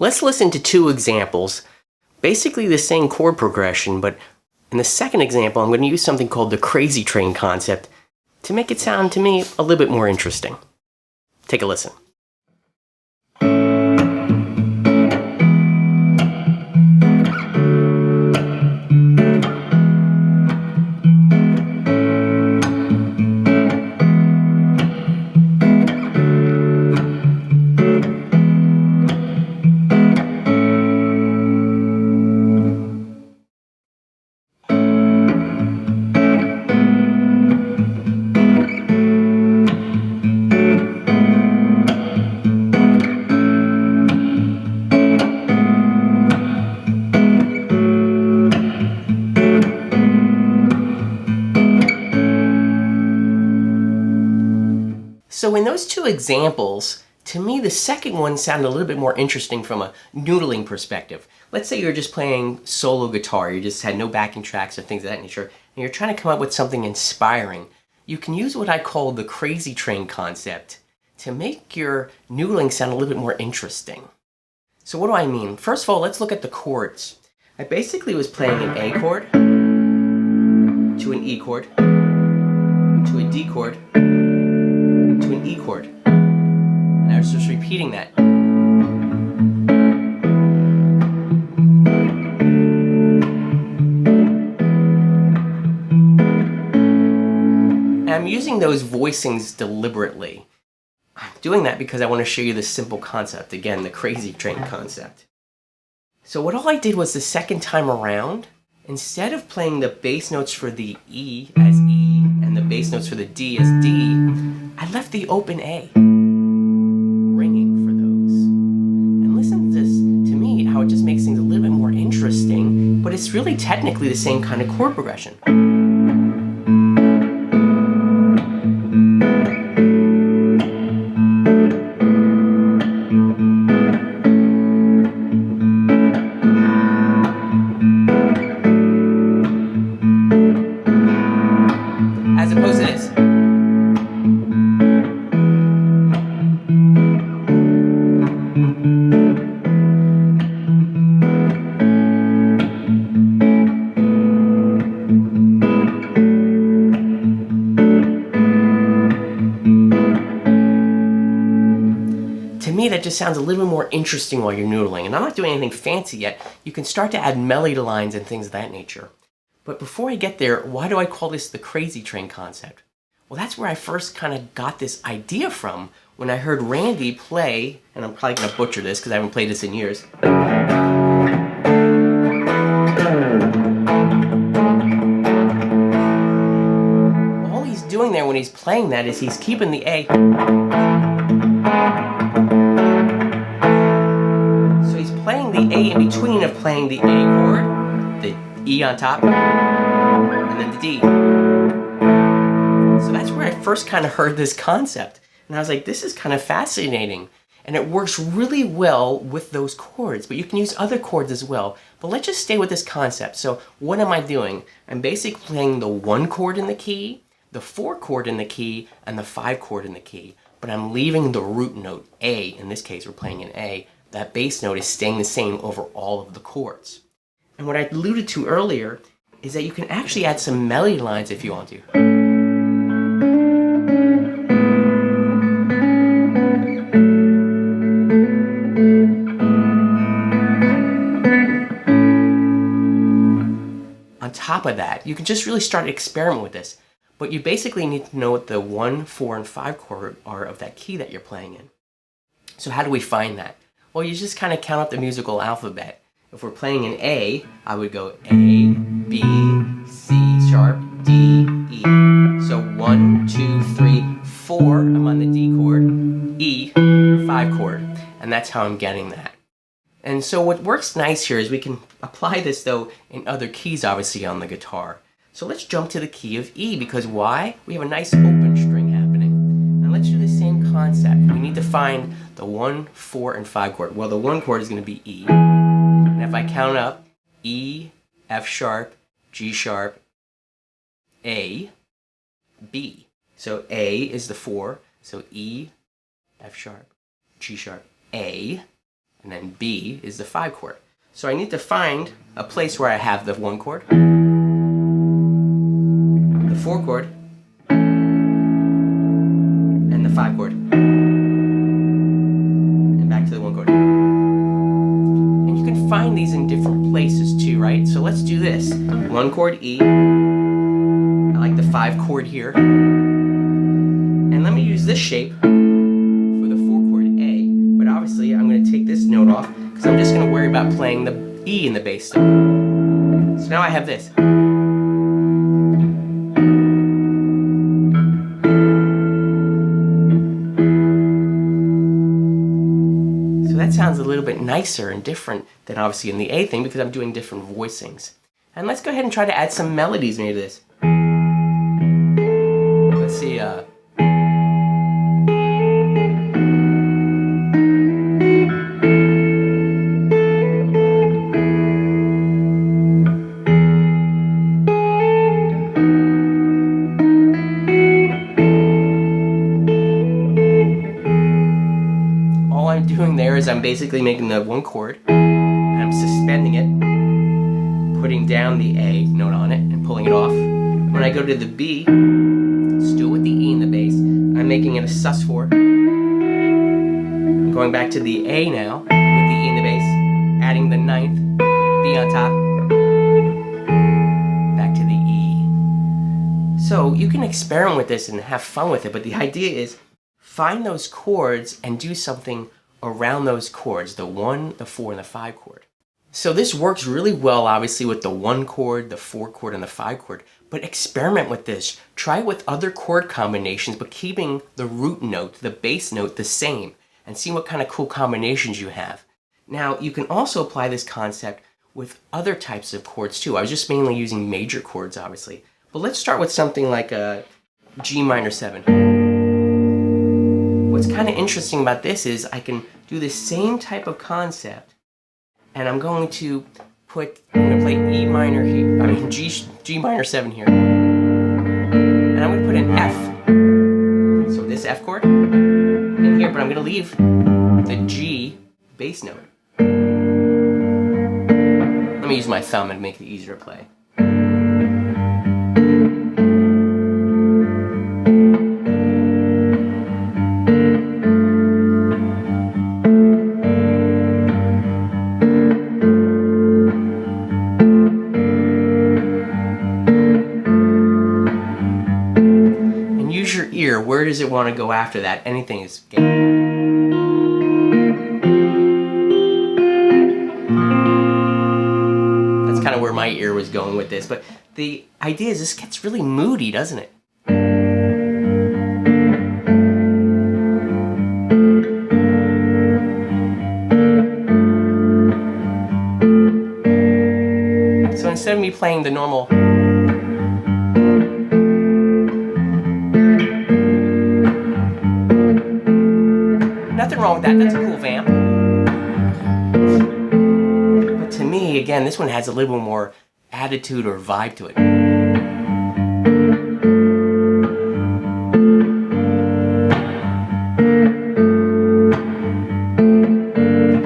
Let's listen to two examples, basically the same chord progression, but in the second example, I'm going to use something called the crazy train concept to make it sound to me a little bit more interesting. Take a listen. So in those two examples, to me the second one sounded a little bit more interesting from a noodling perspective. Let's say you're just playing solo guitar, you just had no backing tracks or things of that nature, and you're trying to come up with something inspiring. You can use what I call the crazy train concept to make your noodling sound a little bit more interesting. So what do I mean? First of all, let's look at the chords. I basically was playing an A chord, to an E chord, to a D chord, to an E chord. And I was just repeating that. And I'm using those voicings deliberately. I'm doing that because I want to show you this simple concept, again, the crazy train concept. So what all I did was the second time around, instead of playing the bass notes for the E as E and the bass notes for the D as D, I left the open A ringing for those. And listen to this, to me, how it just makes things a little bit more interesting, but it's really technically the same kind of chord progression. As opposed to this. To me, that just sounds a little bit more interesting while you're noodling. And I'm not doing anything fancy yet. You can start to add melody lines and things of that nature. But before I get there, why do I call this the crazy train concept? Well, that's where I first kind of got this idea from when I heard Randy play, and I'm probably going to butcher this because I haven't played this in years. All he's doing there when he's playing that is he's keeping the A. So he's playing the A in between of playing the A chord, the E on top, and then the D. So that's where I first kind of heard this concept. And I was like, this is kind of fascinating. And it works really well with those chords, but you can use other chords as well. But let's just stay with this concept. So what am I doing? I'm basically playing the 1 chord in the key, the 4 chord in the key, and the 5 chord in the key. But I'm leaving the root note, A. In this case, we're playing an A. That bass note is staying the same over all of the chords. And what I alluded to earlier is that you can actually add some melody lines if you want to. On top of that, you can just really start to experiment with this. But you basically need to know what the 1, 4, and 5 chord are of that key that you're playing in. So how do we find that? Well, you just kind of count up the musical alphabet. If we're playing an A, I would go A, B, C sharp, D, E. So 1, 2, 3, 4, I'm on the D chord, E, 5 chord. And that's how I'm getting that. And so what works nice here is we can apply this though in other keys obviously on the guitar. So let's jump to the key of E, because why? We have a nice open string happening. And let's do the same concept. We need to find the 1, 4, and 5 chord. Well, the 1 chord is going to be E. And if I count up E, F sharp, G sharp, A, B. So A is the 4, so E, F sharp, G sharp, A, and then B is the 5 chord. So I need to find a place where I have the 1 chord, the 4 chord, and the 5 chord, and back to the 1 chord. And you can find these in different places too, right? So let's do this. 1 chord E, I like the 5 chord here, and let me use this shape for the 4 chord A, but obviously I'm going to take this note off because I'm just going to worry about playing the E in the bass step. So now I have this. So that sounds a little bit nicer and different than obviously in the A thing because I'm doing different voicings. And let's go ahead and try to add some melodies maybe to this. Let's see, all I'm doing there is I'm basically making the 1 chord, and I'm suspending it, putting down the A note on it, and pulling it off. When I go to the B, still with the E in the bass, I'm making it a sus4. I'm going back to the A now, with the E in the bass, adding the 9th, B on top, back to the E. So you can experiment with this and have fun with it, but the idea is find those chords and do something around those chords, the 1, the 4, and the 5 chord. So this works really well, obviously, with the 1 chord, the 4 chord, and the 5 chord, but experiment with this. Try it with other chord combinations, but keeping the root note, the bass note, the same, and see what kind of cool combinations you have. Now, you can also apply this concept with other types of chords too. I was just mainly using major chords, obviously, but let's start with something like a G minor 7. What's kind of interesting about this is I can do the same type of concept, and I'm going to play E minor here, G minor 7 here, and I'm going to put an F, so this F chord in here, but I'm going to leave the G bass note. Let me use my thumb and make it easier to play. Use your ear. Where does it want to go after that? Anything is game. That's kind of where my ear was going with this, but the idea is this gets really moody, doesn't it? So instead of me playing the normal nothing wrong with that, that's a cool vamp. But to me, again, this one has a little more attitude or vibe to it.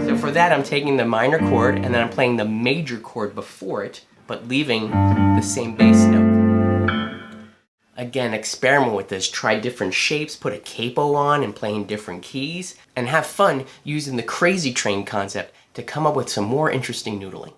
So for that, I'm taking the minor chord and then I'm playing the major chord before it, but leaving the same bass note. Again, experiment with this. Try different shapes, put a capo on and play in different keys, and have fun using the crazy train concept to come up with some more interesting noodling.